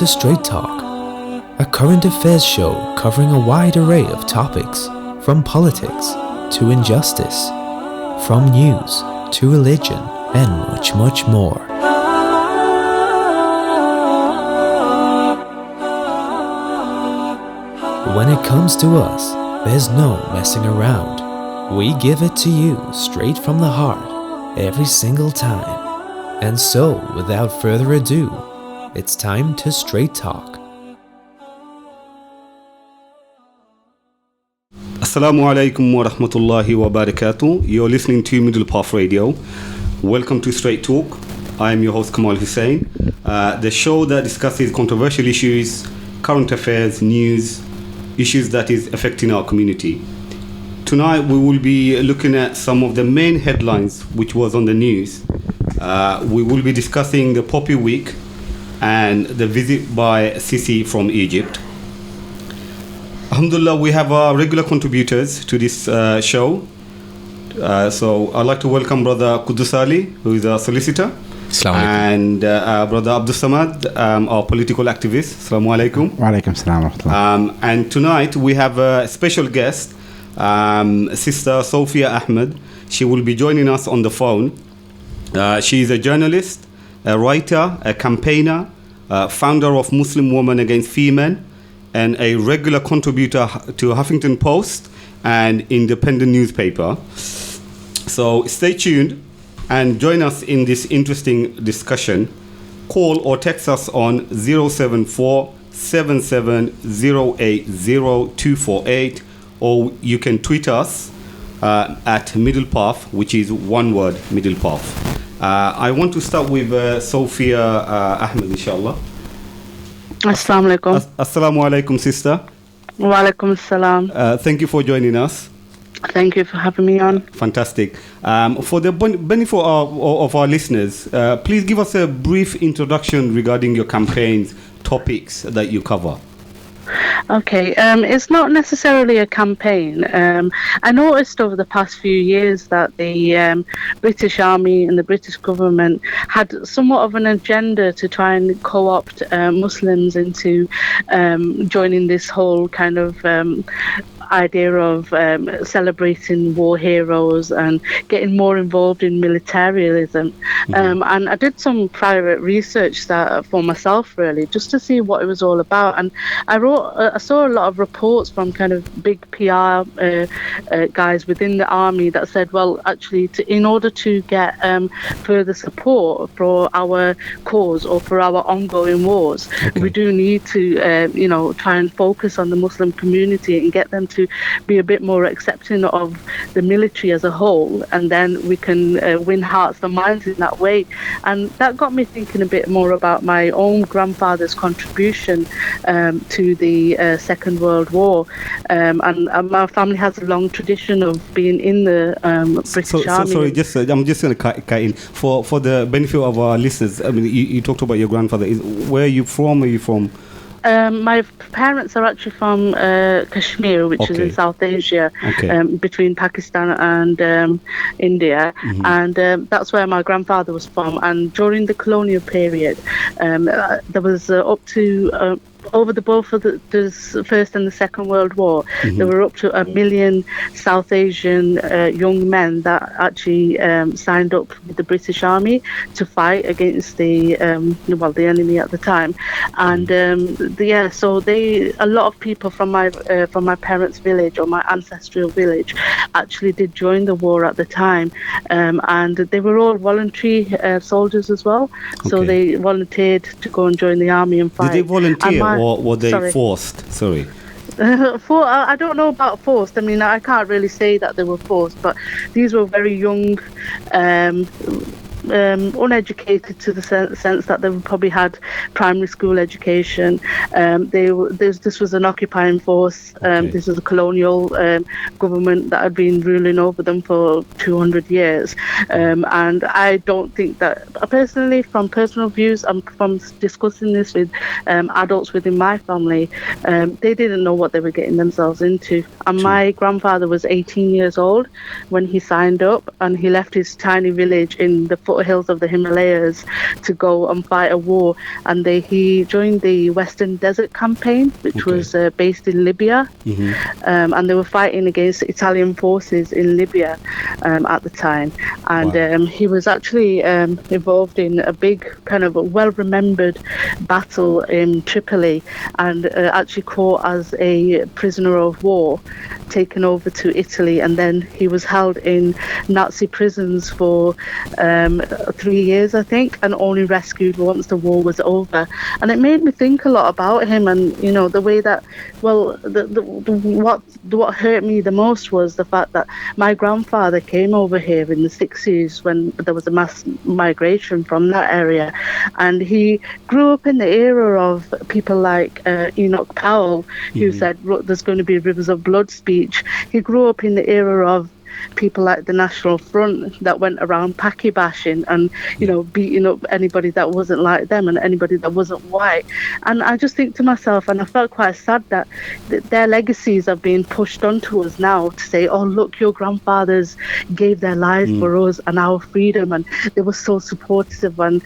to Straight Talk, a current affairs show covering a wide array of topics, from politics to injustice, from news to religion, and much, much more. When it comes to us, there's no messing around. We give it to you straight from the heart, every single time. And so, without further ado, it's time to Straight Talk. Assalamu alaikum wa rahmatullahi wa barakatuh. You're listening to Middle Path Radio. Welcome to Straight Talk. I am your host Kamal Hussein. The show that discusses controversial issues, current affairs, news, issues that is affecting our community. Tonight we will be looking at some of the main headlines which was on the news. We will be discussing the Poppy Week and the visit by Sisi from Egypt. Alhamdulillah, we have our regular contributors to this show. So I'd like to welcome Brother Qudus Ali, who is a solicitor, and Brother Abdul Samad, our political activist. Assalamu alaikum. Wa alaikum salam wa rahmatullah. And tonight we have a special guest, Sister Sofia Ahmed. She will be joining us on the phone. She is a journalist, a writer, a campaigner, founder of Muslim Women Against Female, and a regular contributor to Huffington Post and independent newspaper. So stay tuned and join us in this interesting discussion. Call or text us on 074-77080248, or you can tweet us at Middle Path, which is one word, Middle Path. I want to start with Sofia Ahmed, inshallah. Assalamu alaikum. Assalamu alaikum, sister. Wa alaikum salam. Thank you for joining us. Thank you for having me on. Fantastic. For the benefit of our listeners, please give us a brief introduction regarding your campaigns, topics that you cover. Okay, it's not necessarily a campaign. I noticed over the past few years that the British Army and the British government had somewhat of an agenda to try and co-opt Muslims into joining this whole kind of idea of celebrating war heroes and getting more involved in militarism. And I did some private research for myself, really, just to see what it was all about. And I saw a lot of reports from kind of big PR guys within the army that said, well, actually, in order to get further support for our cause or for our ongoing wars, we do need to, try and focus on the Muslim community and get them to be a bit more accepting of the military as a whole, and then we can win hearts and minds in that way. And that got me thinking a bit more about my own grandfather's contribution to the Second World War, and my family has a long tradition of being in the British Army. Sorry, I'm just going to cut in for the benefit of our listeners. I mean, you talked about your grandfather. Where are you from? Are you from? My parents are actually from Kashmir, which is in South Asia, between Pakistan and India, and that's where my grandfather was from. And during the colonial period, there was up to over both of the First and the Second World War, there were up to 1 million South Asian young men that actually signed up with the British Army to fight against the enemy at the time. And so a lot of people from my parents' village or my ancestral village actually did join the war at the time, and they were all voluntary soldiers as well. So they volunteered to go and join the army and fight. Did they volunteer? Or were they forced? Sorry. I don't know about forced. I mean, I can't really say that they were forced, but these were very young, uneducated to the sense that they probably had primary school education. This was an occupying force. This was a colonial government that had been ruling over them for 200 years. And I don't think that, personally, from personal views, and from discussing this with adults within my family, they didn't know what they were getting themselves into. And my grandfather was 18 years old when he signed up, and he left his tiny village in the foothills of the Himalayas to go and fight a war. And he joined the Western Desert Campaign, which was based in Libya. And they were fighting against Italian forces in Libya at the time. And he was actually involved in a big kind of well-remembered battle in Tripoli, and actually caught as a prisoner of war, taken over to Italy, and then he was held in Nazi prisons for 3 years, I think, and only rescued once the war was over. And it made me think a lot about him, and you know, the way that, well, what hurt me the most was the fact that my grandfather came over here in the 60s when there was a mass migration from that area, and he grew up in the era of people like Enoch Powell, who said, look, there's going to be rivers of blood speech. He grew up in the era of people like the National Front that went around packy bashing and, you know, beating up anybody that wasn't like them and anybody that wasn't white. And I just think to myself, and I felt quite sad that their legacies are being pushed onto us now to say, oh, look, your grandfathers gave their lives for us and our freedom, and they were so supportive and,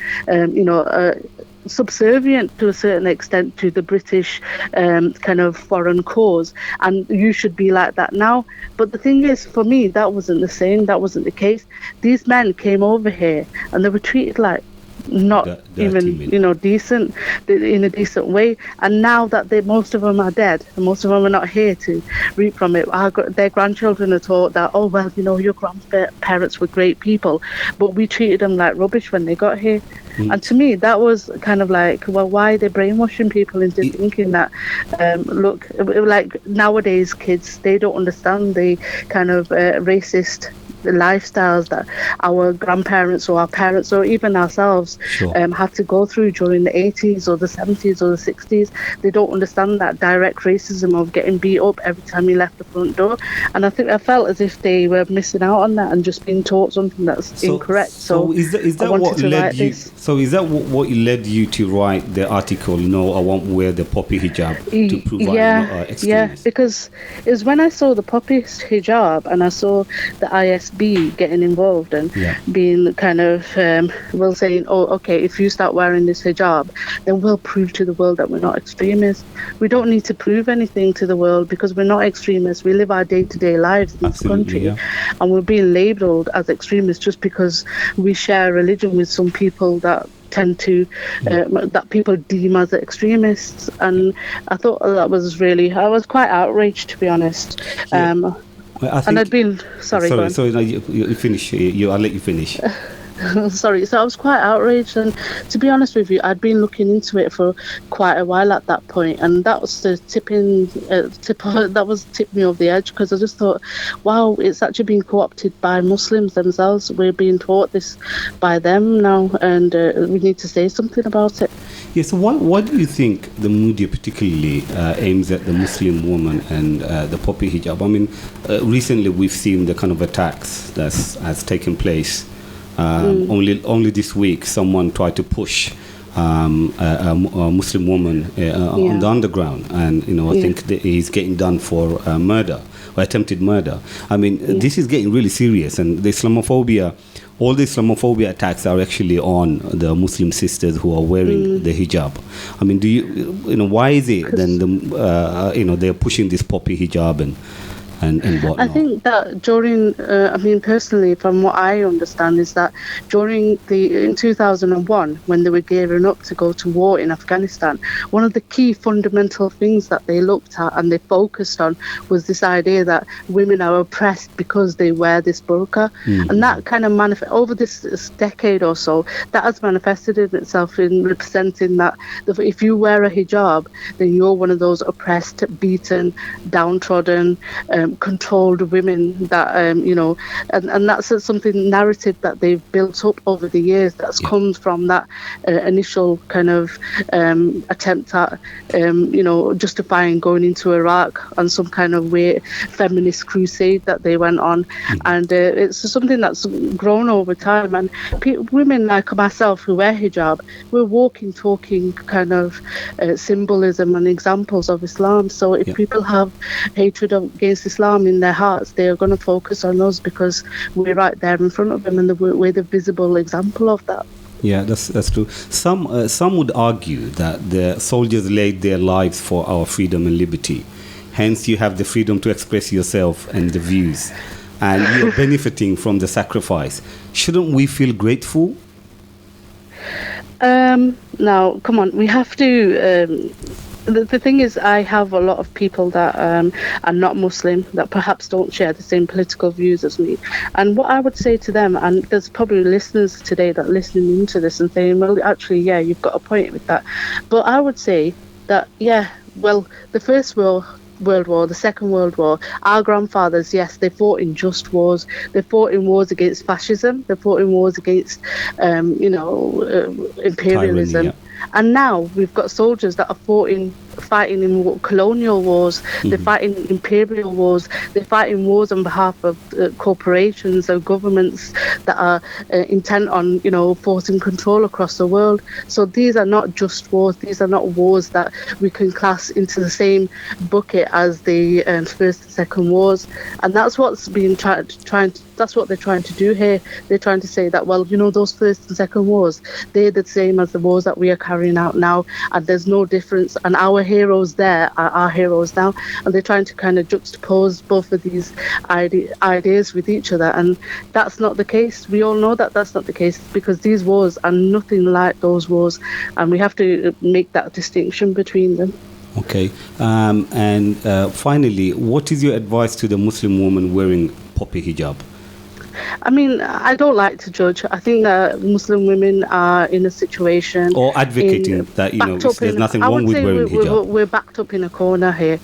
subservient to a certain extent to the British kind of foreign cause, and you should be like that now. But the thing is, for me, that wasn't the same. That wasn't the case. These men came over here and they were treated like not even, you know, decent, in a decent way. And now that most of them are dead and most of them are not here to reap from it, their grandchildren are taught that, oh, well, you know, your grandparents were great people, but we treated them like rubbish when they got here. And to me, that was kind of like, well, why are they brainwashing people into thinking that, look, like nowadays kids, they don't understand the kind of racist lifestyles that our grandparents or our parents or even ourselves had to go through during the 80s or the 70s or the 60s. They don't understand that direct racism of getting beat up every time you left the front door. And I felt as if they were missing out on that and just being taught something that's incorrect. So is that what led you? So is that what led you to write the article? No, I won't wear the poppy hijab to prove I'm not extremist. Yeah, because it was when I saw the poppy hijab and I saw the ISB getting involved and being kind of saying, oh, okay, if you start wearing this hijab, then we'll prove to the world that we're not extremists. We don't need to prove anything to the world because we're not extremists. We live our day-to-day lives in this country, and we're being labelled as extremists just because we share religion with some people that tend to that people deem as extremists. And I thought that was really, I was quite outraged, to be honest. And I'd been sorry. No, you finish. I'll let you finish. Sorry. So I was quite outraged, and to be honest with you, I'd been looking into it for quite a while at that point, and that was the tipped me over the edge, because I just thought, wow, it's actually been co-opted by Muslims themselves. We're being taught this by them now, and we need to say something about it. Yeah. So why do you think the media particularly aims at the Muslim woman and the poppy hijab? I mean, recently we've seen the kind of attacks that has taken place. Only this week, someone tried to push a Muslim woman on the underground, and I think that he's getting done for murder or attempted murder. I mean, this is getting really serious, and the Islamophobia. All the Islamophobia attacks are actually on the Muslim sisters who are wearing the hijab. I mean, do why is it then they're pushing this poppy hijab and whatnot? I think that during, personally, from what I understand, is that in 2001, when they were gearing up to go to war in Afghanistan, one of the key fundamental things that they looked at and they focused on was this idea that women are oppressed because they wear this burqa. And that kind of over this decade or so, that has manifested itself in representing that if you wear a hijab, then you're one of those oppressed, beaten, downtrodden, controlled women that and that's something narrative that they've built up over the years that's come from that initial kind of attempt at justifying going into Iraq on some kind of weird feminist crusade that they went on. And it's something that's grown over time, and women like myself who wear hijab, we're walking, talking kind of symbolism and examples of Islam. So if people have hatred against Islam Islam in their hearts, they are going to focus on us because we're right there in front of them, and we're the visible example of that. Yeah, that's true. Some would argue that the soldiers laid their lives for our freedom and liberty. Hence, you have the freedom to express yourself and the views, and you're benefiting from the sacrifice. Shouldn't we feel grateful? Now, come on, we have to. The thing is, I have a lot of people that are not Muslim, that perhaps don't share the same political views as me. And what I would say to them, and there's probably listeners today that are listening into this and saying, well, actually, yeah, you've got a point with that. But I would say that, yeah, well, the First World War, the Second World War, our grandfathers, yes, they fought in just wars. They fought in wars against fascism. They fought in wars against, imperialism. Tyranny, yeah. And now we've got soldiers that are fighting in colonial wars. Mm-hmm. They're fighting imperial wars. They're fighting wars on behalf of corporations or governments that are intent on, forcing control across the world. So these are not just wars. These are not wars that we can class into the same bucket as the First and Second Wars. And that's what's being that's what they're trying to do here. They're trying to say that, well, those First and Second Wars, they're the same as the wars that we are carrying out now, and there's no difference. And our heroes there are our heroes now, and they're trying to kind of juxtapose both of these ideas with each other, and that's not the case. We all know that that's not the case, because these wars are nothing like those wars, and we have to make that distinction between them. Okay, and finally, what is your advice to the Muslim woman wearing poppy hijab? I mean, I don't like to judge. I think that Muslim women are in a situation... Or advocating that, there's nothing wrong with wearing hijab. We're backed up in a corner here.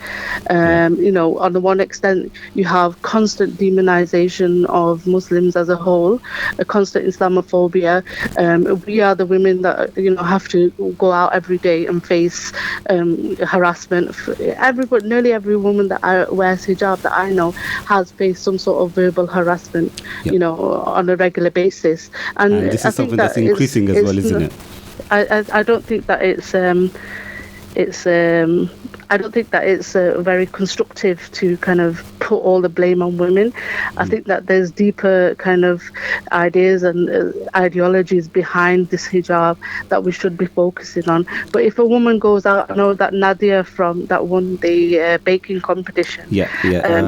On the one extent, you have constant demonization of Muslims as a whole, a constant Islamophobia. We are the women that, have to go out every day and face harassment. Nearly every woman that wears hijab that I know has faced some sort of verbal harassment. Yep. On a regular basis, and this is something that's increasing as well, isn't it? I don't think that I don't think that it's very constructive to kind of put all the blame on women. I think that there's deeper kind of ideas and ideologies behind this hijab that we should be focusing on. But if a woman goes out, I know that Nadia that won the baking competition,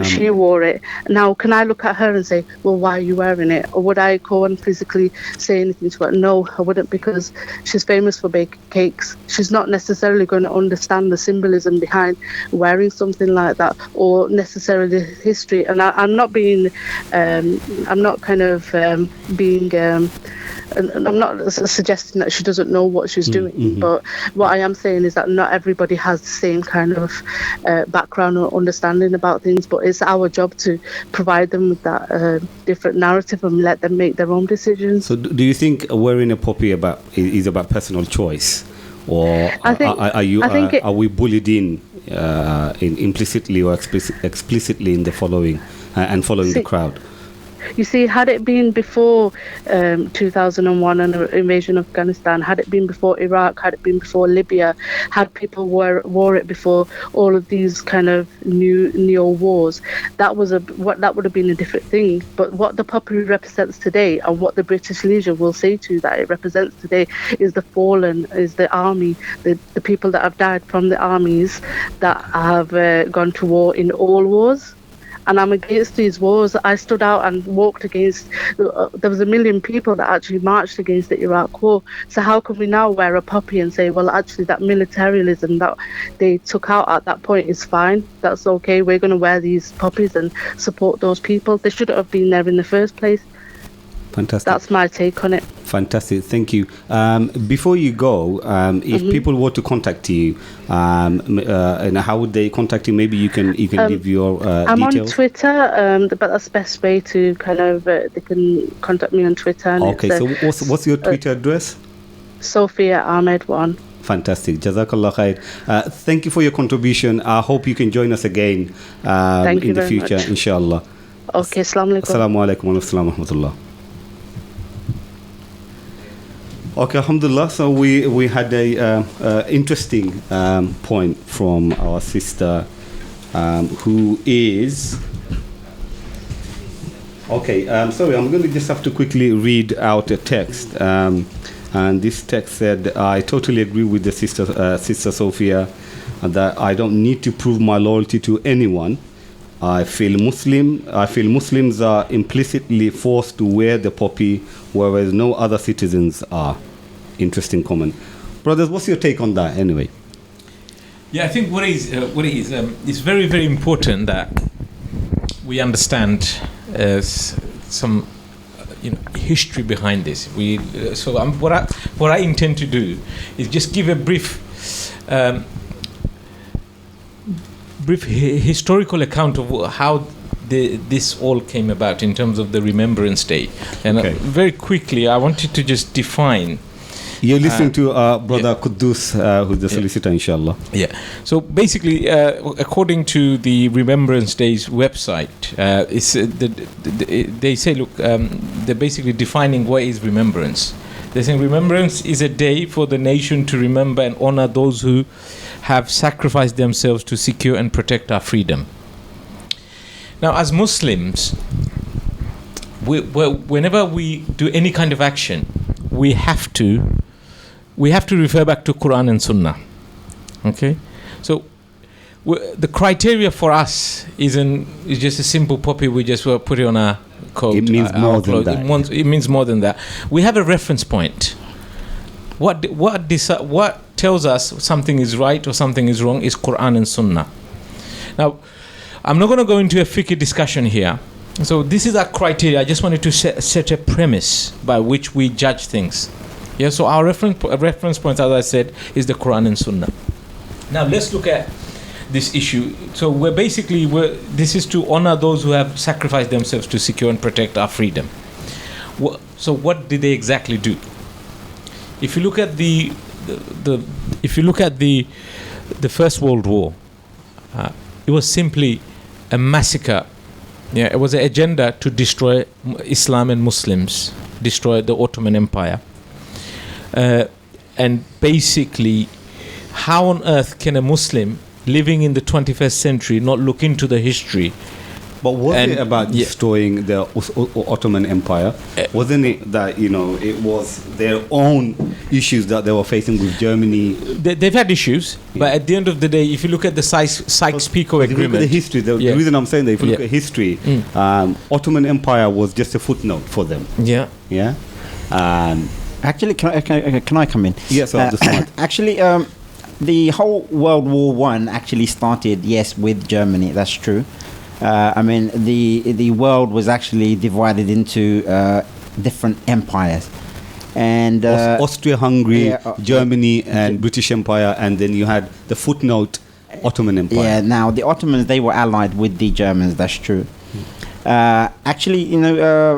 she wore it. Now, can I look at her and say, well, why are you wearing it? Or would I go and physically say anything to her? No, I wouldn't, because she's famous for baking cakes. She's not necessarily going to understand the symbolism behind wearing something like that, or necessarily history. And I'm not being, I'm not suggesting that she doesn't know what she's doing. Mm-hmm. But what I am saying is that not everybody has the same kind of background or understanding about things. But it's our job to provide them with that different narrative and let them make their own decisions. So, do you think wearing a poppy is about personal choice? Or are we bullied in implicitly or explicitly in the following the crowd? You see, had it been before 2001 and the invasion of Afghanistan, had it been before Iraq, had it been before Libya, had people wore it before all of these kind of neo wars, that would have been a different thing. But what the poppy represents today, and what the British Legion will say to you that it represents today, is the fallen, is the army, the people that have died from the armies that have gone to war in all wars. And I'm against these wars. I stood out and walked against, there was 1 million people that actually marched against the Iraq war. So how can we now wear a poppy and say, well, actually that militarism that they took out at that point is fine. That's okay. We're going to wear these poppies and support those people. They shouldn't have been there in the first place. Fantastic. That's my take on it. Fantastic, thank you. Before you go, if people were to contact you, and how would they contact you? Maybe you can give your details. I'm on Twitter, but that's the best way to kind of they can contact me on Twitter. And okay, so what's your Twitter address? Sofia Ahmed 1. Fantastic. Jazakallah khair. Thank you for your contribution. I hope you can join us again in the future, much. Inshallah. Okay, assalamu alaikum. Assalamu alaikum wa rahmatullah. Okay, alhamdulillah. So we had a interesting point from our sister, who is Okay, sorry, I'm going to just have to quickly read out a text. And this text said, I totally agree with the Sister Sofia that I don't need to prove my loyalty to anyone. I feel Muslims are implicitly forced to wear the poppy, whereas no other citizens are. Interesting comment. Brothers, what's your take on that anyway? Yeah, I think what it is, it's very, very important that we understand some history behind this. What I intend to do is just give a brief historical account of how this all came about in terms of the Remembrance Day. And very quickly, I wanted to just define. You're listening to Brother Quddus, who's the solicitor, inshallah. Yeah. So basically, according to the Remembrance Day's website, they say, look, they're basically defining what is remembrance. They're saying remembrance is a day for the nation to remember and honor those who have sacrificed themselves to secure and protect our freedom. Now, as Muslims, whenever we do any kind of action, we have to refer back to Quran and Sunnah. Okay, so the criteria for us is just a simple poppy. We just put it on our coat. It means more than that. It means more than that. We have a reference point. What tells us something is right or something is wrong is Quran and Sunnah. Now, I'm not going to go into a fiqh discussion here. So this is our criteria. I just wanted to set a premise by which we judge things. Yeah. So our reference points, as I said, is the Quran and Sunnah. Now let's look at this issue. So this is to honor those who have sacrificed themselves to secure and protect our freedom. So what did they exactly do? If you look at the First World War, it was simply a massacre. Yeah, it was an agenda to destroy Islam and Muslims, destroy the Ottoman Empire. And basically, how on earth can a Muslim living in the 21st century not look into the history? But wasn't it about destroying the Ottoman Empire? Wasn't it that, it was their own issues that they were facing with Germany? They've had issues, but at the end of the day, if you look at the Sykes-Picot Agreement... If you look at the history, the reason I'm saying that, if you look at history, Ottoman Empire was just a footnote for them. Yeah. Yeah? Actually, can I come in? Yes, actually, the whole World War One actually started, yes, with Germany. That's true. The world was actually divided into different empires, and Austria-Hungary, Germany, and British Empire, and then you had the footnote Ottoman Empire. Yeah. Now the Ottomans, they were allied with the Germans. That's true. Actually,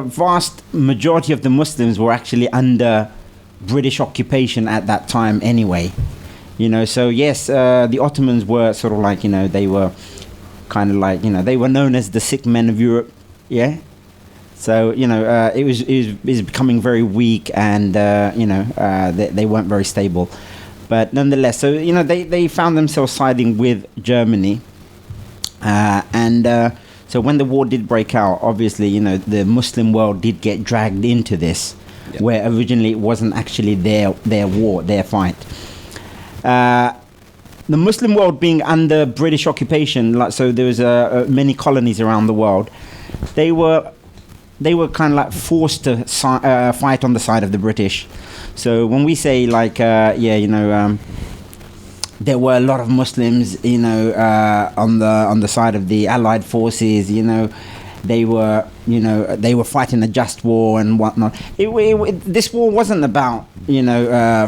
vast majority of the Muslims were actually under British occupation at that time anyway. So yes, the Ottomans were sort of like, they were kind of like, they were known as the sick men of Europe. Yeah. So, it was becoming very weak, and, they weren't very stable. But nonetheless, so, they found themselves siding with Germany. So when the war did break out, obviously, the Muslim world did get dragged into this, where originally it wasn't actually their war, their fight. The Muslim world being under British occupation, so there was many colonies around the world. They were kind of like forced to fight on the side of the British. So when we say there were a lot of Muslims, on the side of the Allied forces. They were fighting a just war and whatnot. This war wasn't about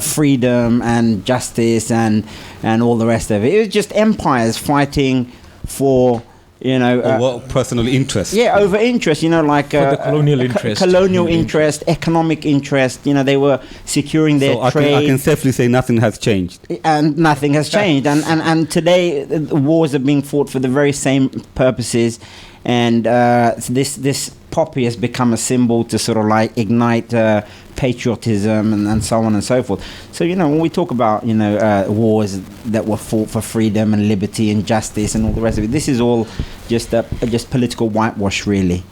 freedom and justice and all the rest of it. It was just empires fighting for personal interest. Yeah, over interest. For the colonial interest. Colonial interest, economic interest. They were securing their trade. I can safely say nothing has changed. And nothing has changed. And today, wars are being fought for the very same purposes. And this poppy has become a symbol to sort of like ignite patriotism and so on and so forth. So when we talk about wars that were fought for freedom and liberty and justice and all the rest of it, this is all just political whitewash, really.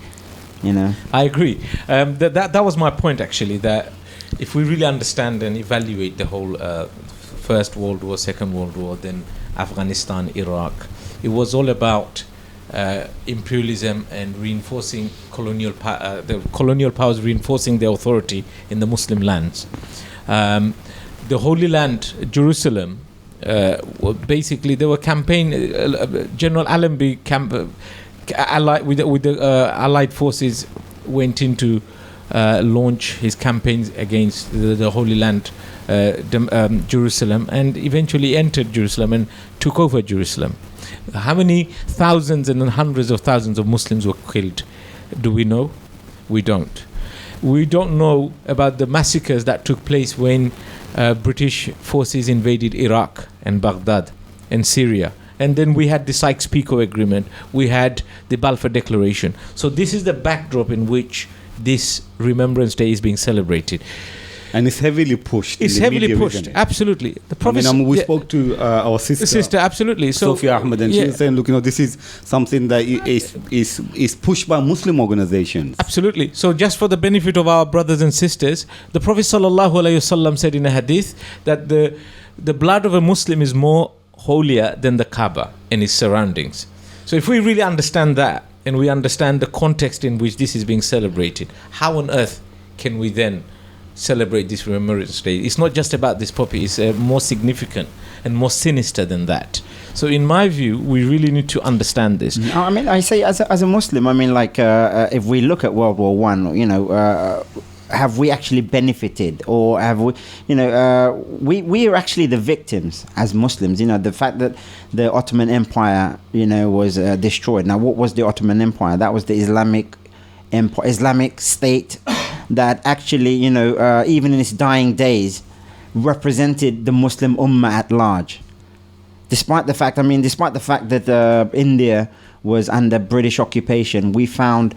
you know. I agree. That was my point, actually, that if we really understand and evaluate the whole First World War, Second World War, then Afghanistan, Iraq, it was all about imperialism and reinforcing the colonial powers reinforcing their authority in the Muslim lands. The Holy Land, Jerusalem, basically there were General Allenby allied with the Allied forces went into launch his campaigns against the Holy Land, Jerusalem, and eventually entered Jerusalem and took over Jerusalem. How many thousands and hundreds of thousands of Muslims were killed? Do we know? We don't. We don't know about the massacres that took place when British forces invaded Iraq and Baghdad and Syria. And then we had the Sykes-Picot Agreement. We had the Balfour Declaration. So this is the backdrop in which this Remembrance Day is being celebrated. And it's heavily pushed. It's heavily pushed, absolutely. The Prophet, we spoke to our sister, absolutely. So, Sofia Ahmed, and she was saying, look, this is something that is pushed by Muslim organizations. Absolutely. So just for the benefit of our brothers and sisters, the Prophet ﷺ said in a hadith that the blood of a Muslim is more holier than the Kaaba and its surroundings. So if we really understand that, and we understand the context in which this is being celebrated, how on earth can we then celebrate this Remembrance Day? It's not just about this poppy, it's more significant and more sinister than that. So in my view, we really need to understand this. I mean, I say as a Muslim, I mean, like if we look at World War One, have we actually benefited, or have we, we are actually the victims as Muslims. The fact that the Ottoman Empire, was destroyed. Now, what was the Ottoman Empire? That was the Islamic Empire, Islamic State that actually, even in its dying days, represented the Muslim Ummah at large. Despite the fact that India was under British occupation, we found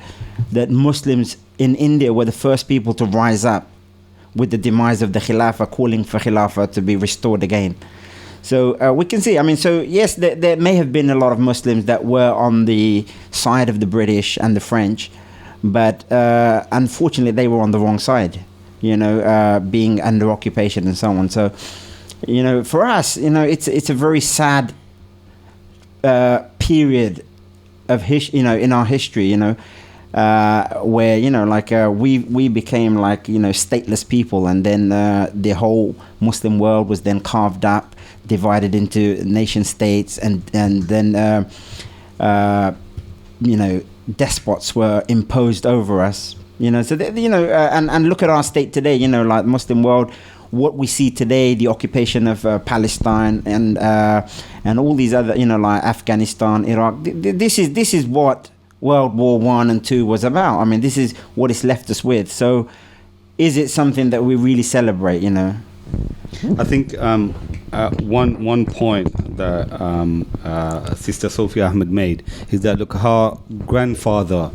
that Muslims in India were the first people to rise up with the demise of the Khilafah, calling for Khilafah to be restored again. So we can see, yes, there may have been a lot of Muslims that were on the side of the British and the French, but unfortunately they were on the wrong side, being under occupation and so on. So, for us, it's a very sad period of in our history, where we became stateless people, and then the whole Muslim world was then carved up, divided into nation states, and then despots were imposed over us. So and look at our state today. Like Muslim world, what we see today, the occupation of Palestine and all these other, like Afghanistan, Iraq. This is what World War One and Two was about. This is what it's left us with. So, is it something that we really celebrate? I think one point that Sister Sofia Ahmed made is that look, her grandfather,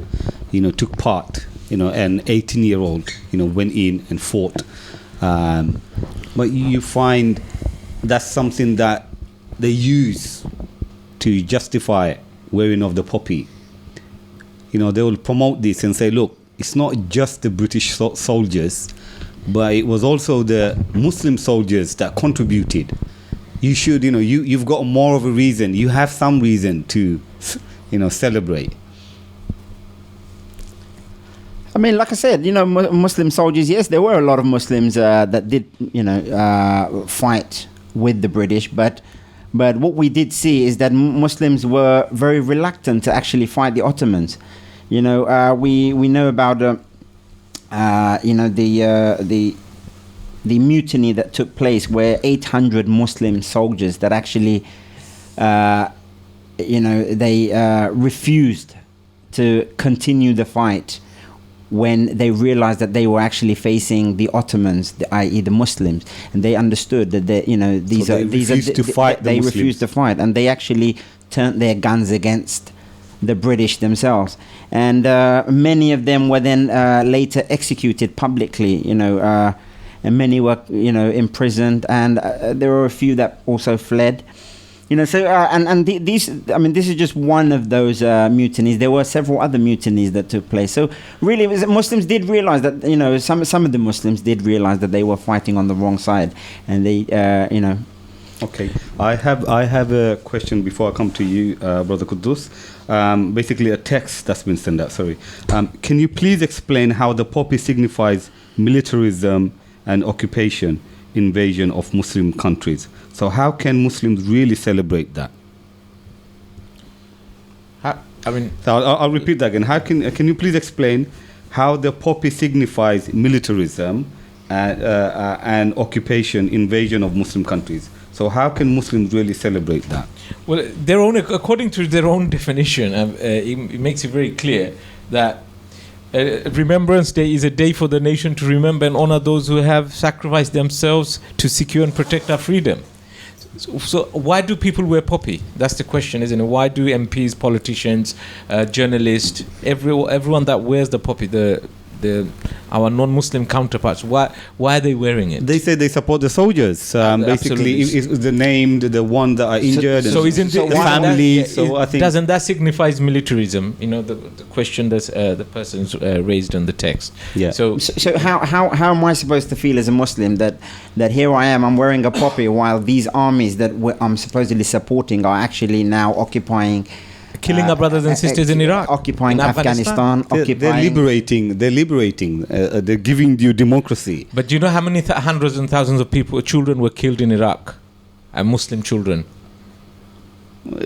took part. An 18-year-old, went in and fought. But you find that's something that they use to justify wearing of the poppy. They will promote this and say, look, it's not just the British soldiers, but it was also the Muslim soldiers that contributed. You should, you've got more of a reason. You have some reason to, celebrate. Like I said, Muslim soldiers, yes, there were a lot of Muslims that did, fight with the British, but what we did see is that Muslims were very reluctant to actually fight the Ottomans. We know about the mutiny that took place, where 800 Muslim soldiers that actually they refused to continue the fight when they realized that they were actually facing the Ottomans, i.e. the Muslims, and they understood that they refused to fight, and they actually turned their guns against the British themselves, and many of them were then later executed publicly, and many were imprisoned, and there were a few that also fled. So these, I mean, this is just one of those mutinies. There were several other mutinies that took place. So really, Muslims did realize that, some of the Muslims did realize that they were fighting on the wrong side, and they, Okay, I have a question before I come to you, Brother Quddus. Basically, a text that's been sent out. Sorry, can you please explain how the poppy signifies militarism and occupation, invasion of Muslim countries? So, how can Muslims really celebrate that? So I'll repeat that again. How can you please explain how the poppy signifies militarism and occupation, invasion of Muslim countries? So how can Muslims really celebrate that? Well, according to their own definition, it makes it very clear that Remembrance Day is a day for the nation to remember and honor those who have sacrificed themselves to secure and protect our freedom. So why do people wear poppy? That's the question, isn't it? Why do MPs, politicians, journalists, everyone that wears the poppy, our non-Muslim counterparts, why are they wearing it? They say they support the soldiers. Basically, is the named the one that are injured. So isn't it the family? I think doesn't that signifies militarism? The question that the person's raised in the text. Yeah. So how am I supposed to feel as a Muslim that here I am, I'm wearing a poppy while these armies that I'm supposedly supporting are actually now occupying, killing our brothers and sisters in Iraq, occupying Afghanistan, they're liberating. They're giving you democracy. But do you know how many hundreds and thousands of children were killed in Iraq, and Muslim children?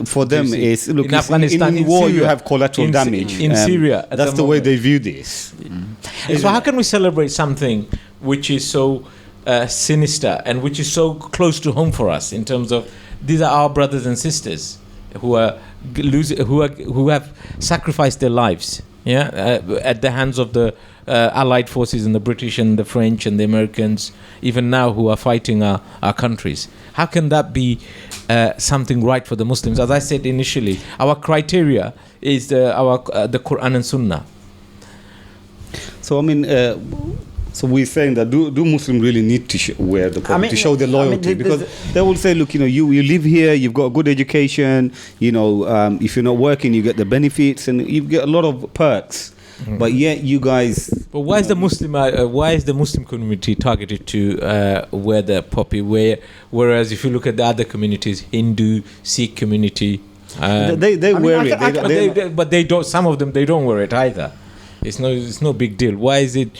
For them, it's look. In Afghanistan, in war, Syria, you have collateral damage. In Syria, that's the way they view this. So how can we celebrate something which is so sinister and which is so close to home for us in terms of these are our brothers and sisters who have sacrificed their lives, at the hands of the Allied forces and the British and the French and the Americans, even now, who are fighting our countries. How can that be something right for the Muslims? As I said initially, our criteria is the Quran and Sunnah. So I mean, so we're saying that do Muslims really need to wear the poppy to show their loyalty? Because they will say, look, you live here, you've got a good education, if you're not working, you get the benefits and you get a lot of perks. Mm-hmm. But yet you guys. But why is the Muslim community targeted to wear the poppy? Whereas if you look at the other communities, Hindu, Sikh community, they wear it. But they don't. Some of them they don't wear it either. It's no big deal. Why is it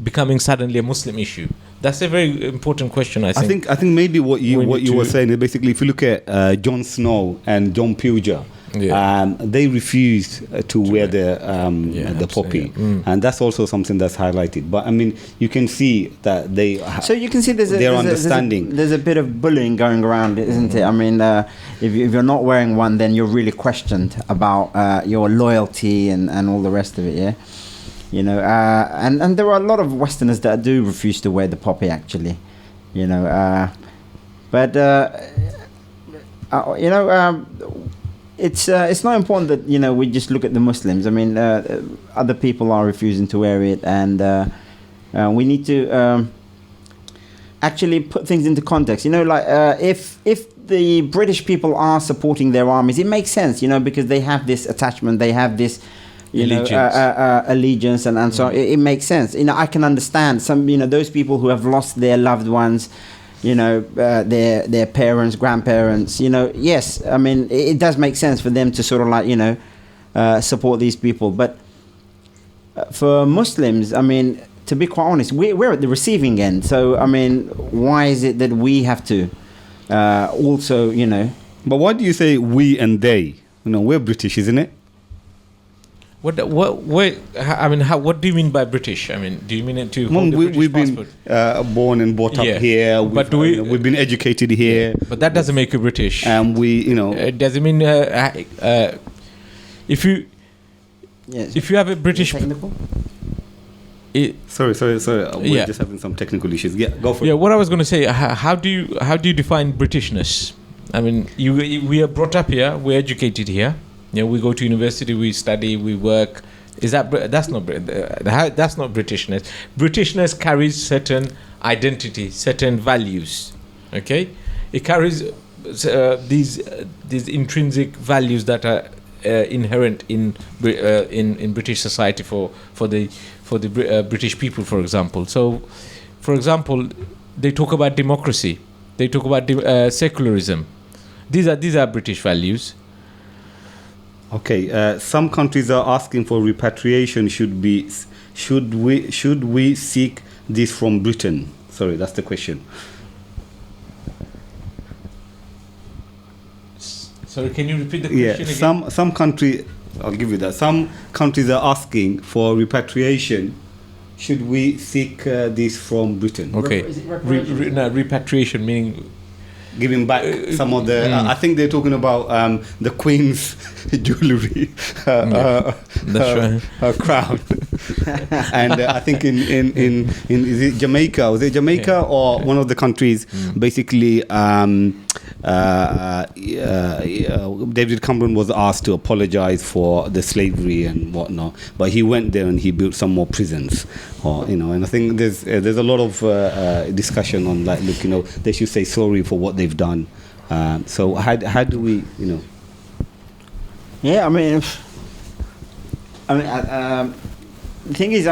becoming suddenly a Muslim issue? That's a very important question. I think maybe what you were saying is basically, if you look at Jon Snow and John Pilger, they refused to wear the poppy, and that's also something that's highlighted. But I mean, you can see that they. So you can see their understanding. There's a bit of bullying going around, isn't it? I mean, if you're not wearing one, then you're really questioned about your loyalty and all the rest of it. Yeah. And there are a lot of Westerners that do refuse to wear the poppy, actually, it's not important that we just look at the Muslims. I mean, other people are refusing to wear it, and we need to actually put things into context. If the British people are supporting their armies, it makes sense, because they have this attachment, they have this allegiance, and so it makes sense. I can understand some, those people who have lost their loved ones, their parents, grandparents, yes, I mean, it does make sense for them to sort of support these people. But for Muslims, I mean, to be quite honest, we're at the receiving end. So, I mean, why is it that we have to also, But why do you say we and they? We're British, isn't it? What do you mean by British? I mean, do you mean it to hold we've passport? Been born and brought up here. We've been educated here. But that doesn't make you British. And does it mean if you have a British? Sorry. We're just having some technical issues. Yeah, go for it. Yeah, what I was going to say. How do you define Britishness? I mean, we are brought up here. We're educated here. We go to university, we study, we work. That's not Britishness. Britishness carries certain identity, certain values. Okay, it carries these intrinsic values that are inherent in British society for the British people, for example. So, for example, they talk about democracy, they talk about secularism. These are British values. Okay, some countries are asking for repatriation. Should we seek this from Britain? Sorry, that's the question. Sorry, can you repeat the question again? Some country, I'll give you that. Some countries are asking for repatriation. Should we seek this from Britain? Okay, repatriation meaning giving back some of the. I think they're talking about the Queen's jewellery, her crown, and I think in is it Jamaica? Was it Jamaica or one of the countries? Basically, David Cameron was asked to apologise for the slavery and whatnot, but he went there and he built some more prisons, and I think there's a lot of discussion on like, look, they should say sorry for what they've done. So how do we, Yeah, the thing is,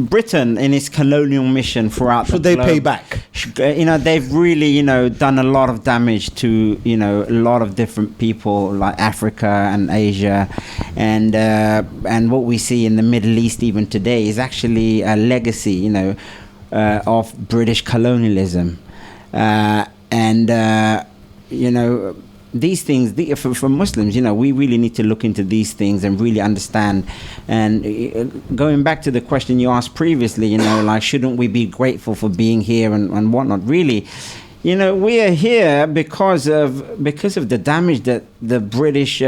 Britain in its colonial mission throughout should the they globe, pay back? They've really, done a lot of damage to, a lot of different people like Africa and Asia, and what we see in the Middle East even today is actually a legacy, of British colonialism, these things for Muslims, we really need to look into these things and really understand. And going back to the question you asked previously, like, shouldn't we be grateful for being here and whatnot? Really, we are here because of the damage that the British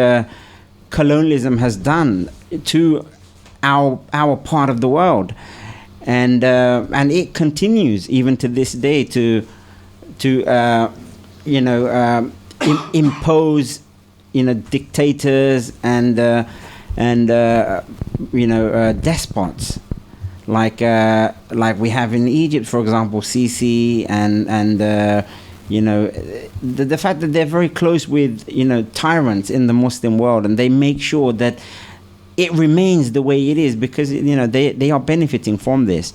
colonialism has done to our part of the world, and it continues even to this day to impose dictators and despots like we have in Egypt, for example, Sisi, and the fact that they're very close with tyrants in the Muslim world, and they make sure that it remains the way it is because they are benefiting from this.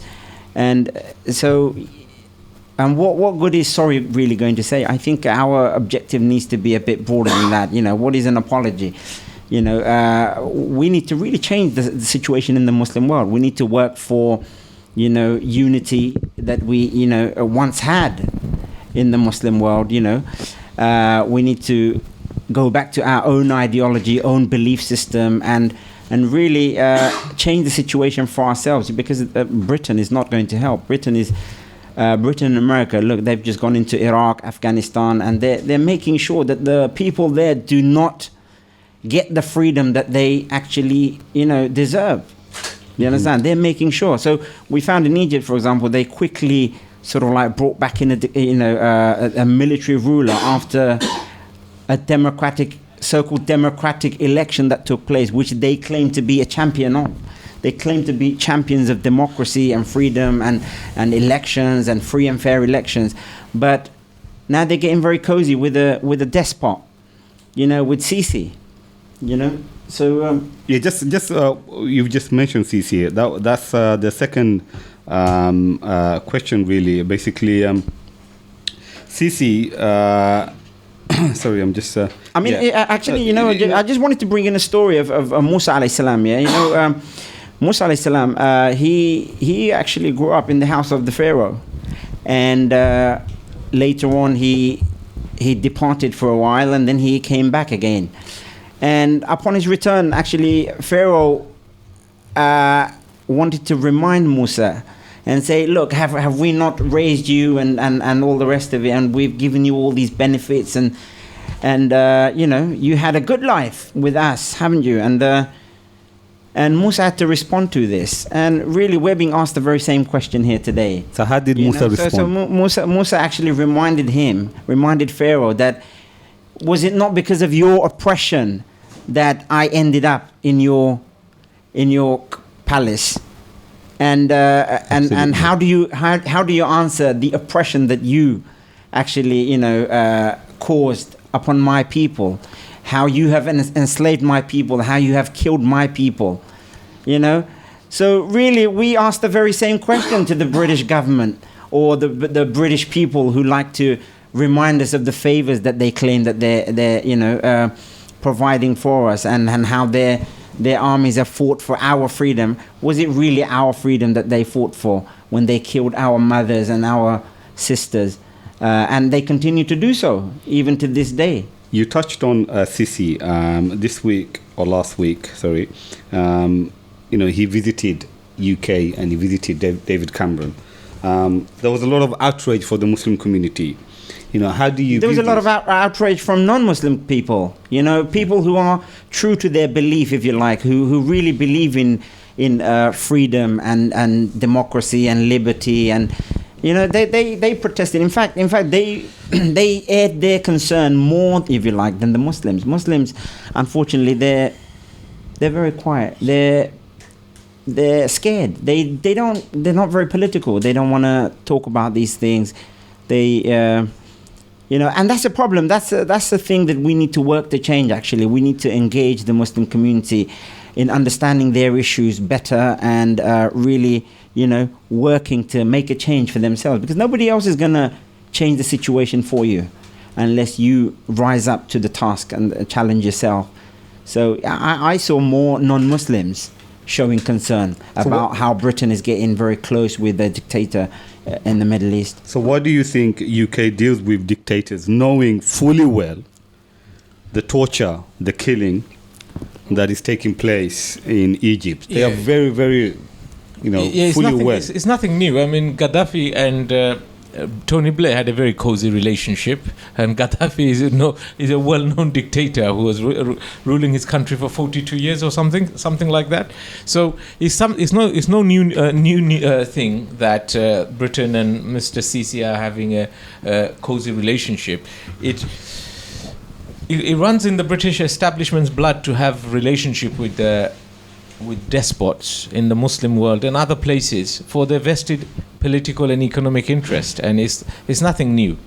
And so, and what good is sorry really going to say? I think our objective needs to be a bit broader than that. What is an apology? We need to really change the situation in the Muslim world. We need to work for, unity that we, once had in the Muslim world. We need to go back to our own ideology, own belief system, and really change the situation for ourselves, because Britain is not going to help. Britain and America, look, they've just gone into Iraq, Afghanistan, and they're making sure that the people there do not get the freedom that they actually, deserve. You understand? They're making sure. So we found in Egypt, for example, they quickly sort of like brought back in a military ruler after a so-called democratic election that took place, which they claim to be a champion of. They claim to be champions of democracy and freedom and elections and free and fair elections. But now they're getting very cozy with a despot, with Sisi, So you've just mentioned Sisi. That's the second question, really. Basically, Sisi. Sorry, I'm just. Actually, I just wanted to bring in a story of Musa alayhi salam. Yeah, Musa alayhi salam, he actually grew up in the house of the Pharaoh, and later on he departed for a while, and then he came back again. And upon his return, actually, Pharaoh wanted to remind Musa and say, look, have we not raised you and all the rest of it, and we've given you all these benefits, and you had a good life with us, haven't you? And Musa had to respond to this. And really, we're being asked the very same question here today. So how did Musa respond? So Musa actually reminded Pharaoh that, was it not because of your oppression that I ended up in your palace? And how do you answer the oppression that you actually caused upon my people, how you have enslaved my people, how you have killed my people, you know. So really, we ask the very same question to the British government or the British people who like to remind us of the favors that they claim that they're providing for us, and how their armies have fought for our freedom. Was it really our freedom that they fought for when they killed our mothers and our sisters? And they continue to do so even to this day. You touched on Sisi this week or last week, sorry. He visited UK and he visited David Cameron. There was a lot of outrage for the Muslim community. How do you? There was a lot of outrage from non-Muslim people. People who are true to their belief, if you like, who really believe in freedom and democracy and liberty, and they protested. In fact, they aired their concern more, if you like, than the Muslims. Muslims, unfortunately, they're very quiet. They're scared. They're not very political. They don't want to talk about these things. And that's a problem. That's the thing that we need to work to change. Actually, we need to engage the Muslim community in understanding their issues better and really, working to make a change for themselves. Because nobody else is gonna change the situation for you unless you rise up to the task and challenge yourself. So I saw more non-Muslims showing concern about how Britain is getting very close with the dictator in the Middle East. So why do you think UK deals with dictators, knowing fully well the torture, the killing that is taking place in Egypt? They are very, very, fully aware. It's nothing new. I mean, Gaddafi and Tony Blair had a very cozy relationship, and Gaddafi is a well-known dictator who was ruling his country for 42 years or something like that. So it's no new thing that Britain and Mr. Sisi are having a cozy relationship. It runs in the British establishment's blood to have relationship with despots in the Muslim world and other places for their vested political and economic interest, and it's nothing new.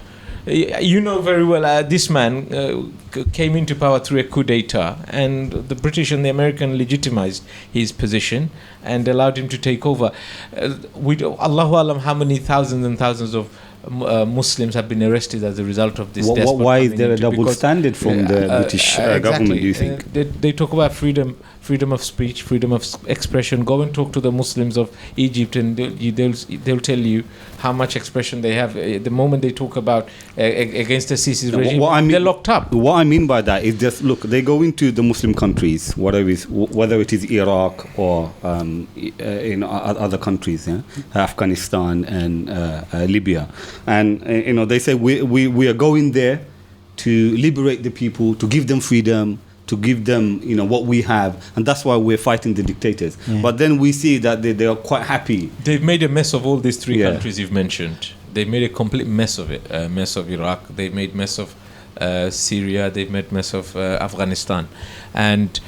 You know very well, this man came into power through a coup d'etat, and the British and the American legitimized his position and allowed him to take over. Allahu Alam, how many thousands and thousands of Muslims have been arrested as a result of this. Why is there a double standard from the British government, do you think? They talk about freedom of speech, freedom of expression. Go and talk to the Muslims of Egypt, and they'll tell you how much expression they have. The moment they talk about against the Sisi's regime, they're locked up. What I mean by that is just, look, they go into the Muslim countries, whether it is Iraq or in other countries, Afghanistan and Libya. And they say we are going there to liberate the people, to give them freedom, to give them what we have, and that's why we're fighting the dictators. Yeah. But then we see that they are quite happy. They've made a mess of all these three countries you've mentioned. They made a complete mess of it. A mess of Iraq. They made mess of Syria. They've made mess of Afghanistan, and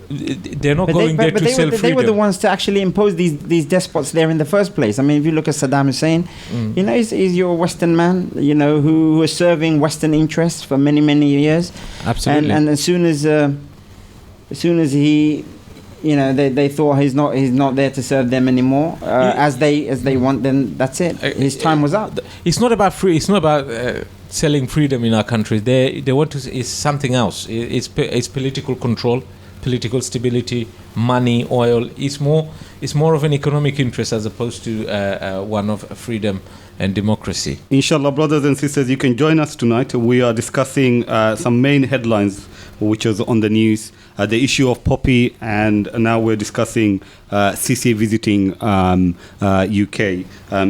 they're not going there to sell freedom. They were the ones to actually impose these despots there in the first place. I mean, if you look at Saddam Hussein, he's your Western man, who was serving Western interests for many, many years. Absolutely. And as soon as he, they thought he's not there to serve them anymore, as they want, then that's it. His time was up. It's not about free. It's not about selling freedom in our country. They want to. It's something else. It's political control, political stability, money, oil. It's more of an economic interest as opposed to one of freedom and democracy. Inshallah, brothers and sisters, you can join us tonight. We are discussing some main headlines which was on the news, the issue of Poppy, and now we're discussing Sisi visiting UK.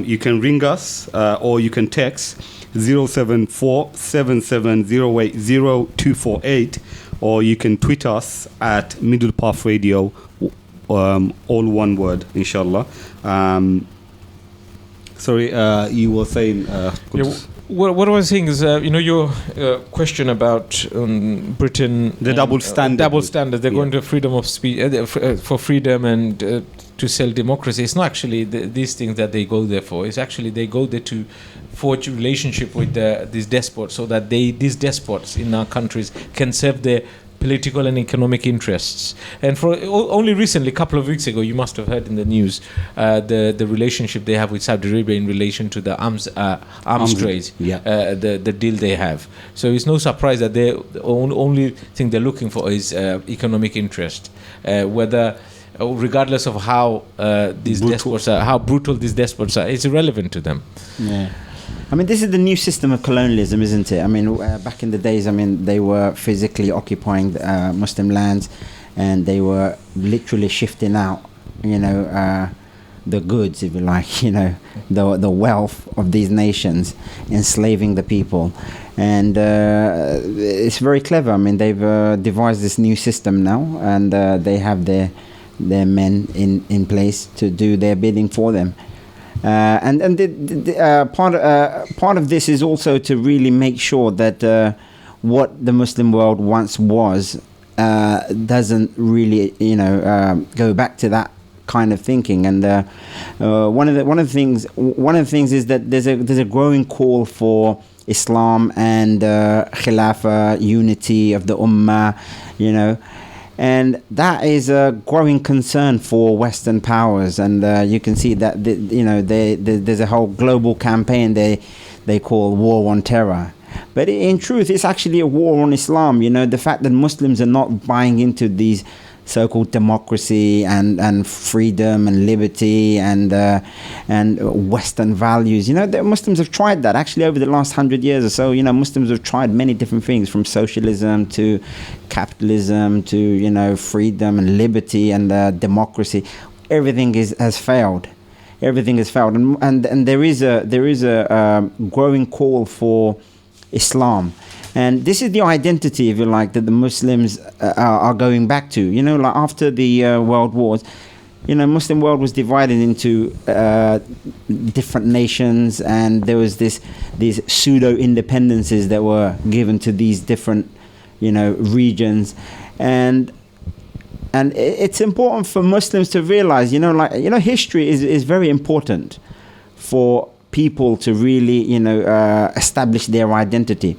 You can ring us or you can text 074 7708 0248, or you can tweet us at Middle Path Radio, all one word, inshallah. Sorry, you were saying... What I was saying is, your question about Britain, The double standard. Double standard. They're Yeah. going to freedom of speech for freedom and to sell democracy. It's not actually these things that they go there for. It's actually they go there to forge relationship with these despots, so that these despots in our countries can serve their political and economic interests. And for only recently, a couple of weeks ago, you must have heard in the news the relationship they have with Saudi Arabia in relation to the arms trade, the deal they have. So it's no surprise that the only thing they're looking for is economic interest, regardless of how these despots are, how brutal these despots are, it's irrelevant to them. Yeah. I mean, this is the new system of colonialism, isn't it? I mean, back in the days, I mean, they were physically occupying Muslim lands, and they were literally shifting out, the goods, if you like, the wealth of these nations, enslaving the people. And it's very clever. I mean, they've devised this new system now, and they have their men in place to do their bidding for them. And part of this is also to really make sure that what the Muslim world once was doesn't really go back to that kind of thinking. And one of the things is that there's a growing call for Islam and Khilafah, unity of the Ummah, and that is a growing concern for Western powers. And you can see that there's a whole global campaign they call War on Terror. But in truth, it's actually a war on Islam. The fact that Muslims are not buying into these so-called democracy and freedom and liberty and Western values. The Muslims have tried that actually over the last 100 years or so. Muslims have tried many different things, from socialism to capitalism to freedom and liberty and democracy. Everything has failed. Everything has failed, and there is a growing call for Islam. And this is the identity, if you like, that the Muslims are going back to. Like after the world wars, Muslim world was divided into different nations, and there was these pseudo independences that were given to these different, regions, and it's important for Muslims to realize, history is very important for people to really establish their identity.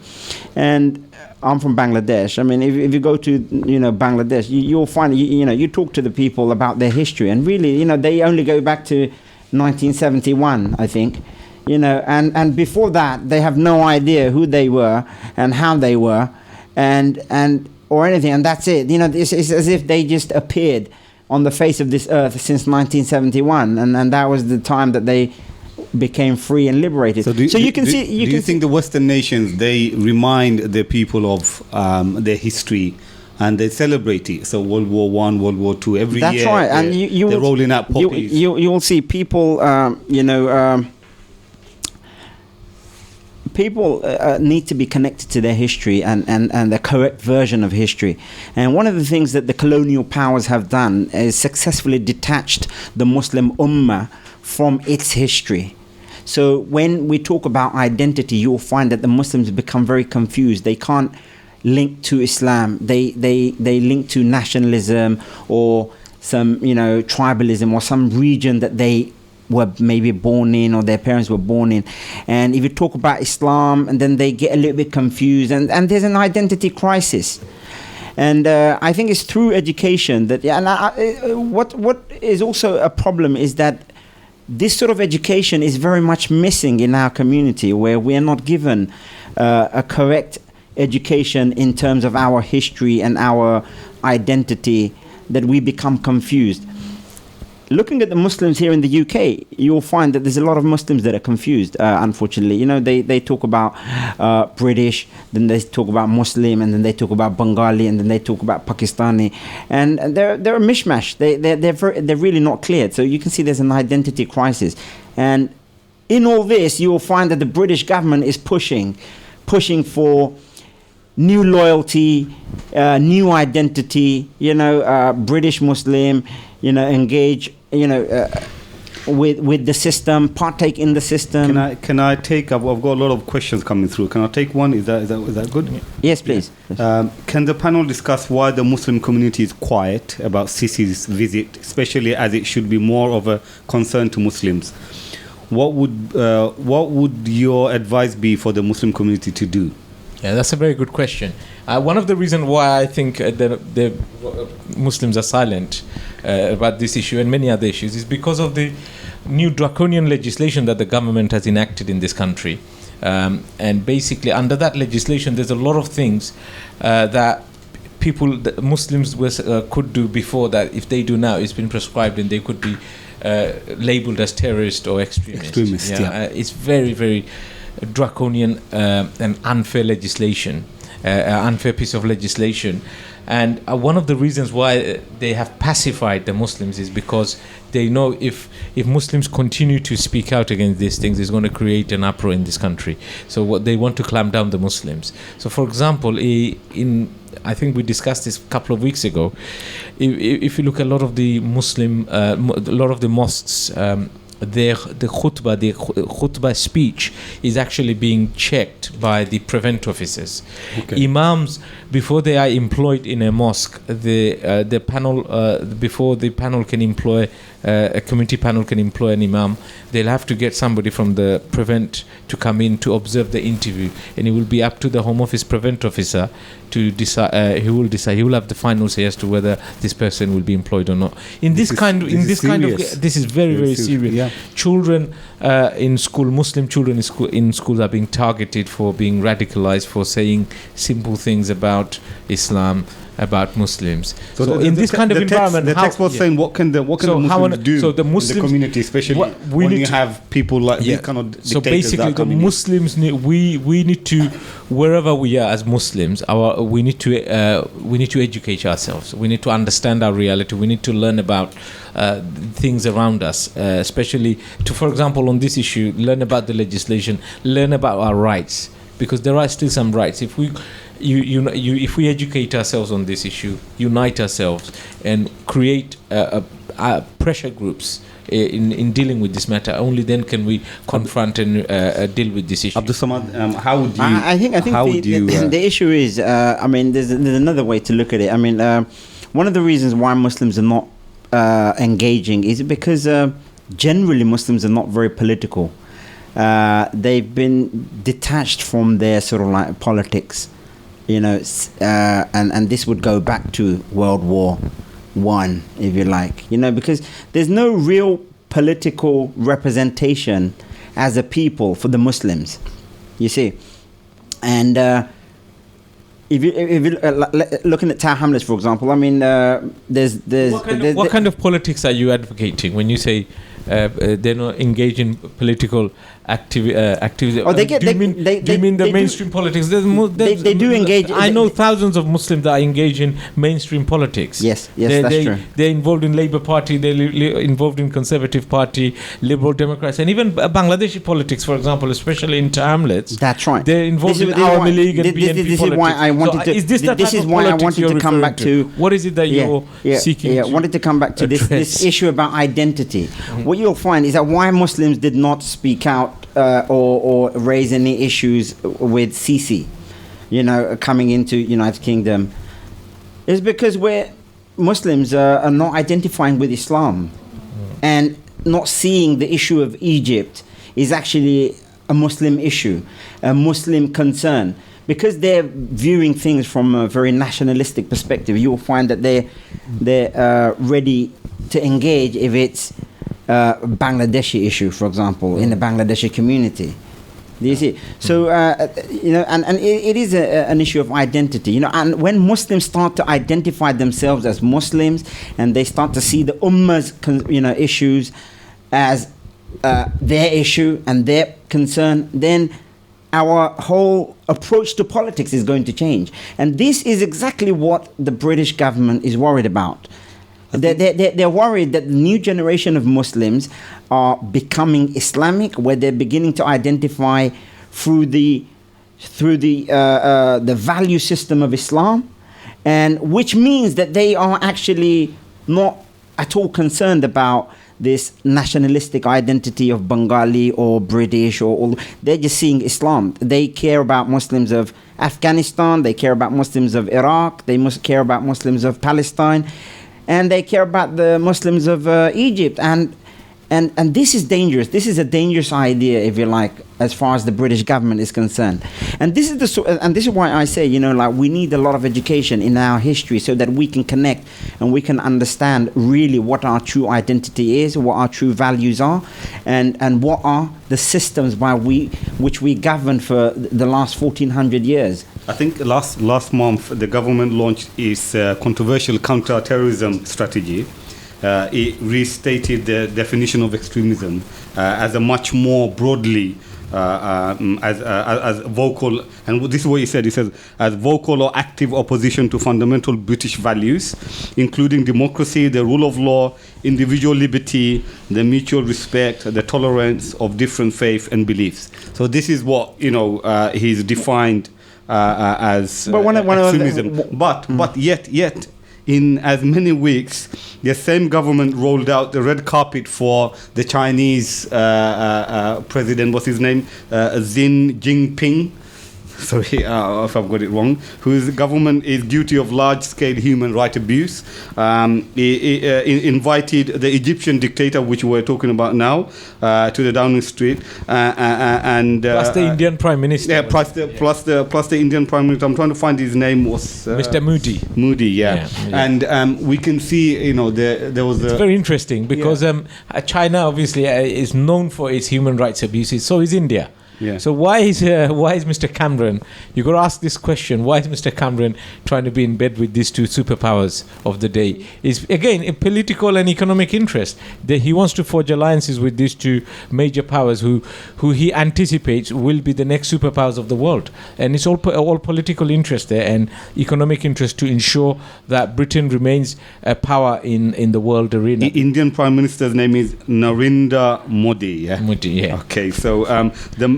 And I'm from Bangladesh. I mean, if you go to Bangladesh, you'll find you talk to the people about their history, and really they only go back to 1971, I think, and before that they have no idea who they were and how they were and or anything, and that's it. It's as if they just appeared on the face of this earth since 1971, and that was the time that they became free and liberated. So you can see. Do you think the Western nations, they remind the people of their history and they celebrate it? So World War I, World War II, every year. That's right, and they're rolling out poppies. You will see people. People need to be connected to their history and the correct version of history. And one of the things that the colonial powers have done is successfully detached the Muslim Ummah from its history. So when we talk about identity, you'll find that the Muslims become very confused. They can't link to Islam. They link to nationalism or some tribalism or some region that they were maybe born in or their parents were born in. And if you talk about Islam, and then they get a little bit confused, and there's an identity crisis. And I think it's through education that what is also a problem is that this sort of education is very much missing in our community, where we are not given a correct education in terms of our history and our identity, that we become confused. Looking at the Muslims here in the UK, you'll find that there's a lot of Muslims that are confused, unfortunately. They talk about British, then they talk about Muslim, and then they talk about Bengali, and then they talk about Pakistani. And they're a mishmash. They're really not clear. So you can see there's an identity crisis. And in all this, you will find that the British government is pushing for new loyalty, new identity, British Muslim, engage, with the system, partake in the system. Can I take? I've got a lot of questions coming through. Can I take one? Is that good? Yes, please. Can the panel discuss why the Muslim community is quiet about Sisi's visit, especially as it should be more of a concern to Muslims? What would your advice be for the Muslim community to do? Yeah, that's a very good question. One of the reasons why I think the Muslims are silent about this issue and many other issues is because of the new draconian legislation that the government has enacted in this country. And basically, under that legislation, there's a lot of things that Muslims could do before that. If they do now, it's been prescribed and they could be labeled as terrorist or extremist. It's very, very draconian and unfair legislation, unfair piece of legislation. And one of the reasons why they have pacified the Muslims is because they know if Muslims continue to speak out against these things, it's going to create an uproar in this country. So what they want to clamp down the Muslims. So, for example, I think we discussed this a couple of weeks ago. If you look at a lot of the mosques, the khutbah speech is actually being checked by the prevent officers. Okay. Imams, before they are employed in a mosque, the panel before the panel can employ a committee panel can employ an imam, they'll have to get somebody from the prevent to come in to observe the interview, and it will be up to the Home Office prevent officer to decide. He will have the final say as to whether this person will be employed or not. This is very serious. Yeah. Children in school, Muslim children in schools are being targeted for being radicalized for saying simple things about Islam, about Muslims. So in this kind of environment, the text was saying, what can the Muslims do in the community, especially when you have people like these kind of dictators? So basically, the Muslims we need to, wherever we are as Muslims, we need to educate ourselves. We need to understand our reality. We need to learn about things around us, especially for example, on this issue, learn about the legislation, learn about our rights, because there are still some rights. If we educate ourselves on this issue, unite ourselves, and create pressure groups in dealing with this matter, only then can we confront and deal with this issue. Abdul Samad, how would you? I think the issue is. There's another way to look at it. One of the reasons why Muslims are not engaging is because generally Muslims are not very political. They've been detached from their sort of like politics, and this would go back to World War I, if you like, because there's no real political representation as a people for the Muslims, you see. And if you looking at Tower Hamlets, for example, what kind of politics are you advocating when you say they're not engaged in political activity? Oh, do you mean the mainstream politics? They do engage. I know thousands of Muslims that are engaged in mainstream politics. Yes, that's true. They're involved in Labour Party, they're involved in Conservative Party, Liberal Democrats, and even Bangladeshi politics, for example, especially in Hamlets. That's right. They're involved in Awami League and BNP this politics. Is why I wanted to. This is why I wanted to come back to. What is it that you're seeking? I wanted to come back to this issue about identity. Mm-hmm. What you'll find is that why Muslims did not speak out or raise any issues with Sisi, coming into United Kingdom, is because Muslims are not identifying with Islam and not seeing the issue of Egypt is actually a Muslim issue, a Muslim concern. Because they're viewing things from a very nationalistic perspective, you will find that they're ready to engage if it's Bangladeshi issue, for example, in the Bangladeshi community. Do you see? So, and it is an issue of identity, and when Muslims start to identify themselves as Muslims and they start to see the Ummah's, issues as their issue and their concern, then our whole approach to politics is going to change. And this is exactly what the British government is worried about. They're worried that the new generation of Muslims are becoming Islamic, where they're beginning to identify through the value system of Islam, and which means that they are actually not at all concerned about this nationalistic identity of Bengali or British or all. They're just seeing Islam. They care about Muslims of Afghanistan, they care about Muslims of Iraq, they must care about Muslims of Palestine, and they care about the Muslims of Egypt. And this is dangerous. This is a dangerous idea, if you like, as far as the British government is concerned. And this is why I say, we need a lot of education in our history so that we can connect and we can understand really what our true identity is, what our true values are, and what are the systems by which we govern for the last 1400 years. I think last month the government launched its controversial counter-terrorism strategy. It restated the definition of extremism as a much more broadly as vocal, and this is what he said. He says, as vocal or active opposition to fundamental British values, including democracy, the rule of law, individual liberty, the mutual respect, the tolerance of different faith and beliefs. So this is what he's defined as extremism. But yet. In as many weeks, the same government rolled out the red carpet for the Chinese president, what's his name? Xi Jinping. Sorry if I've got it wrong, whose government is guilty of large-scale human rights abuse. He invited the Egyptian dictator, which we're talking about now, to the Downing Street, and plus the Indian Prime Minister. Yeah, plus the Indian Prime Minister. I'm trying to find his name. Was Mr. Moody. Moody, yeah. And we can see, there was. It's very interesting because China obviously is known for its human rights abuses. So is India. Yeah. So why is Mr. Cameron? You got to ask this question: why is Mr. Cameron trying to be in bed with these two superpowers of the day? Is again a political and economic interest. He wants to forge alliances with these two major powers, who he anticipates will be the next superpowers of the world. And it's all political interest there and economic interest to ensure that Britain remains a power in the world arena. The Indian Prime Minister's name is Narendra Modi. Yeah. Modi, yeah. Okay, so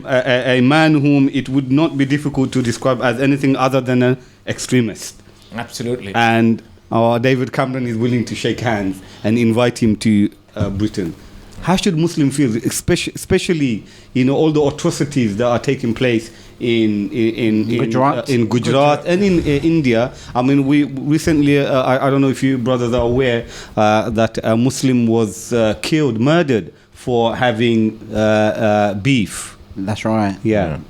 a man whom it would not be difficult to describe as anything other than an extremist. Absolutely. And David Cameron is willing to shake hands and invite him to Britain. How should Muslims feel, especially all the atrocities that are taking place in Gujarat and in India? I mean, we recently, I don't know if you brothers are aware that a Muslim was murdered for having beef. That's right. Yeah.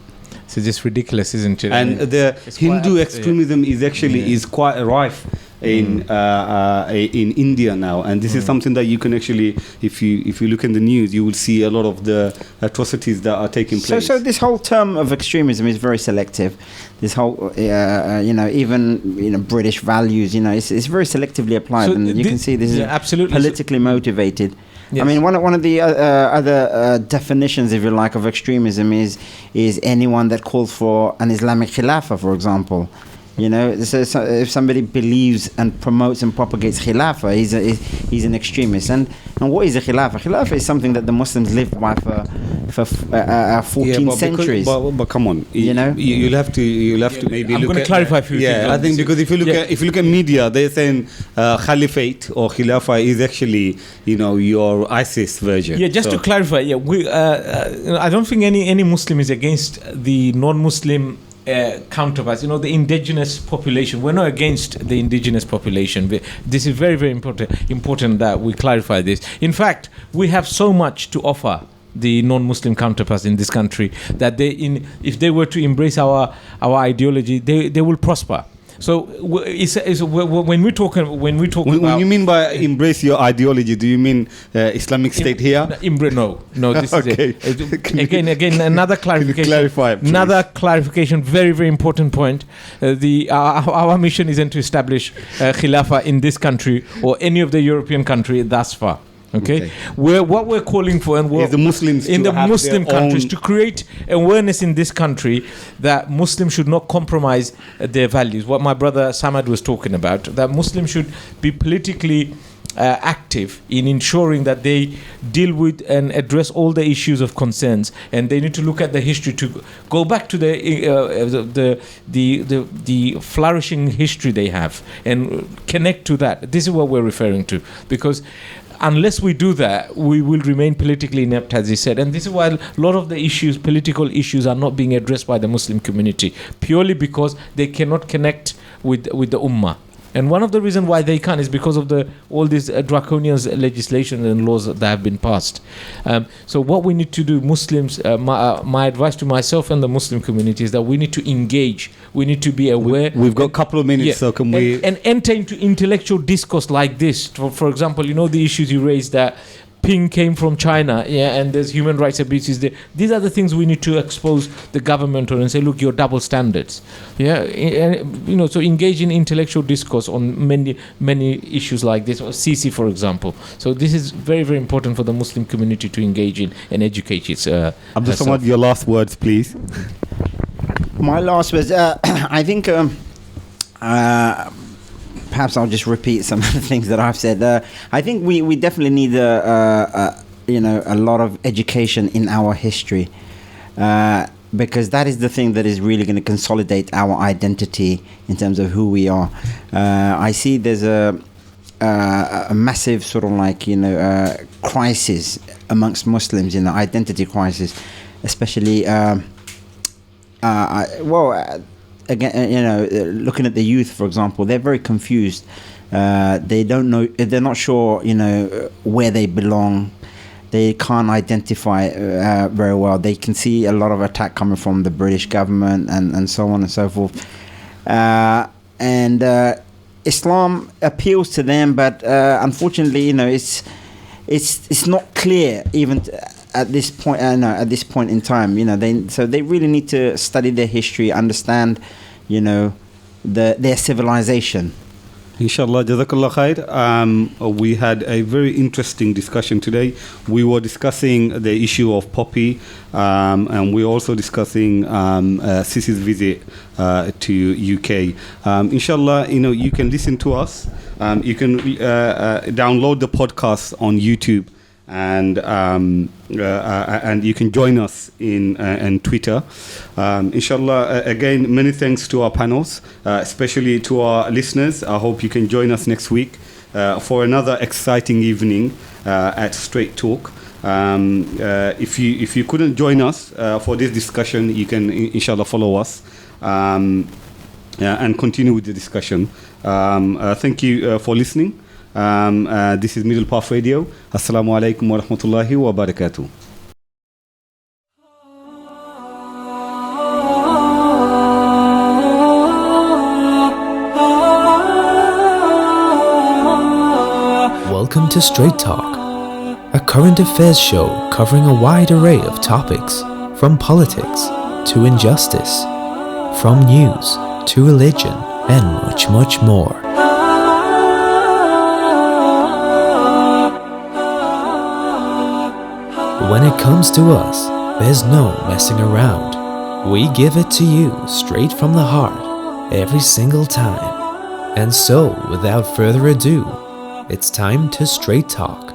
So just ridiculous, isn't it? And the Hindu extremism is quite rife in India now, and this is something that you can actually, if you look in the news, you will see a lot of the atrocities that are taking place. So this whole term of extremism is very selective. This whole, even British values, it's very selectively applied, and you can see this is absolutely politically motivated. Yes. I mean, one of the other definitions, if you like, of extremism is anyone that calls for an Islamic Khilafah, for example. So if somebody believes and promotes and propagates Khilafah, he's an extremist. And what is a Khilafah? Khilafah is something that the Muslims lived by for 14 centuries. But come on, you'll have to maybe. I'm going to clarify a few things. I think because if you look at media, they're saying Caliphate or Khilafah is actually your ISIS version. Yeah, just to clarify, I don't think any Muslim is against the non-Muslim counterparts, the indigenous population. We're not against the indigenous population. This is very, very important that we clarify this. In fact, we have so much to offer the non-Muslim counterparts in this country that if they were to embrace our ideology, they will prosper. So when we talk about, when you mean by embrace your ideology, do you mean Islamic State here? No. This okay. is again another clarification. Clarify, another clarification. Very, very important point. Our mission isn't to establish Khilafah in this country or any of the European country thus far. Okay. What we're calling for and is the Muslims in the Muslim countries to create awareness in this country that Muslims should not compromise their values. What my brother Samad was talking about, that Muslims should be politically active in ensuring that they deal with and address all the issues of concerns, and they need to look at the history to go back to the flourishing history they have and connect to that. This is what we're referring to, because unless we do that, we will remain politically inept, as he said. And this is why a lot of the issues, political issues, are not being addressed by the Muslim community, purely because they cannot connect with the Ummah. And one of the reasons why they can't is because of all these draconian legislation and laws that have been passed. So what we need to do, Muslims, my advice to myself and the Muslim community is that we need to engage. We need to be aware. We've got a couple of minutes, so can we... And enter into intellectual discourse like this. For example, the issues you raised that ping came from China, and there's human rights abuses there. These are the things we need to expose the government on and say, look, you're double standards. And, so engage in intellectual discourse on many issues like this, or sisi, for example. So this is very, very important for the Muslim community to engage in and educate its Abdul Samad, your last words, please. My last words, I think... perhaps I'll just repeat some of the things that I've said. I think we definitely need a lot of education in our history, because that is the thing that is really going to consolidate our identity in terms of who we are. I see there's a massive sort of crisis amongst Muslims, identity crisis, especially again, looking at the youth, for example, they're very confused. They don't know, they're not sure, where they belong. They can't identify very well. They can see a lot of attack coming from the British government and so on and so forth. And Islam appeals to them, but unfortunately, it's not clear even at this point. At this point in time, they really need to study their history, understand, their civilization. Inshallah, Jazakallah khair. We had a very interesting discussion today. We were discussing the issue of poppy, and we're also discussing Sisi's visit to UK. Inshallah, you can listen to us. You can download the podcast on YouTube, and you can join us in Twitter. Inshallah, again, many thanks to our panels, especially to our listeners. I hope you can join us next week for another exciting evening at Straight Talk. If you couldn't join us for this discussion, you can inshallah follow us and continue with the discussion. Thank you for listening. This is Middle Path Radio. Assalamu alaikum wa rahmatullahi wa barakatuh. Welcome to Straight Talk, a current affairs show covering a wide array of topics, from politics to injustice, from news to religion, and much, much more. When it comes to us, there's no messing around. We give it to you straight from the heart, every single time. And so, without further ado, it's time to Straight Talk.